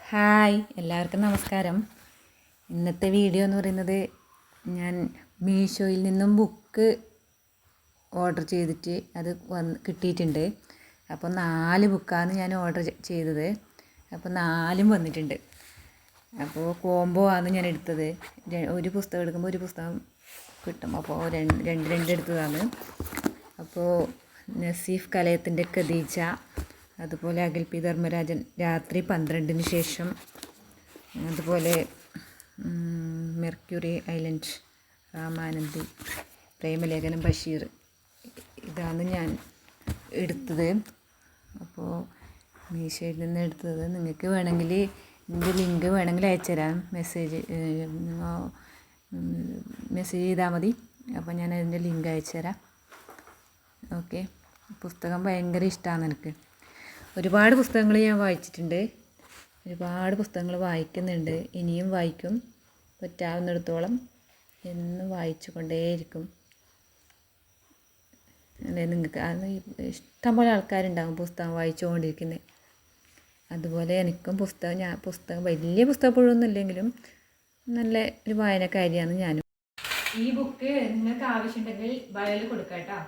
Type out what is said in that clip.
Hi, എല്ലാവർക്കും നമസ്കാരം. ഇന്നത്തെ വീഡിയോ എന്ന് പറയുന്നത് ഞാൻ മീഷോയിൽ നിന്നും ബുക്ക് ഓർഡർ ചെയ്തിട്ട് അത് കിട്ടിയിട്ടുണ്ട്. അപ്പോൾ 4 ബുക്കാണ് ഞാൻ ഓർഡർ ചെയ്തത്. അപ്പോൾ 4ഉം വന്നിട്ടുണ്ട്. അപ്പോൾ കോംബോ ആണ് ഞാൻ എടുത്തത്. ഒരു പുസ്തകം എടുക്കുമ്പോൾ ഒരു പുസ്തകം കിട്ടും. അപ്പോൾ രണ്ട് എടുത്തതാണ്. അപ്പോൾ നസീഫ് കലയത്തിൻ്റെ ഖദീജ, അതുപോലെ അഖിൽ പി ധർമ്മരാജൻ രാത്രി 12-ന് ശേഷം, അതുപോലെ മെർക്യൂറി ഐലൻഡ് രാമാനന്ദി, പ്രേമലേഖനം ബഷീർ, ഇതാണ് ഞാൻ എടുത്തത്. അപ്പോൾ മീഷോയിൽ നിന്ന് എടുത്തത്. നിങ്ങൾക്ക് വേണമെങ്കിൽ ഇതിൻ്റെ ലിങ്ക് വേണമെങ്കിൽ അയച്ചുതരാം. മെസ്സേജ് ചെയ്താൽ മതി. അപ്പോൾ ഞാൻ അതിൻ്റെ ലിങ്ക് അയച്ചുതരാം. ഓക്കെ. പുസ്തകം ഭയങ്കര ഇഷ്ടമാണ് എനിക്ക്. ഒരുപാട് പുസ്തകങ്ങൾ ഞാൻ വായിച്ചിട്ടുണ്ട്. ഒരുപാട് പുസ്തകങ്ങൾ വായിക്കുന്നുണ്ട്. ഇനിയും വായിക്കും. പറ്റാവുന്നിടത്തോളം എന്നും വായിച്ചു കൊണ്ടേയിരിക്കും. അല്ലെ, നിങ്ങൾക്ക് അത് ഇഷ്ടംപോലെ ആൾക്കാരുണ്ടാകും പുസ്തകം വായിച്ചുകൊണ്ടിരിക്കുന്നത്. അതുപോലെ എനിക്കും പുസ്തകം വലിയ പുസ്തകപ്പുഴൊന്നും ഇല്ലെങ്കിലും നല്ല ഒരു വായനക്കാരിയാണ് ഞാനും. ഈ ബുക്ക് നിങ്ങൾക്ക് ആവശ്യമുണ്ടെങ്കിൽ ബയോയിൽ കൊടുക്കാം കേട്ടോ.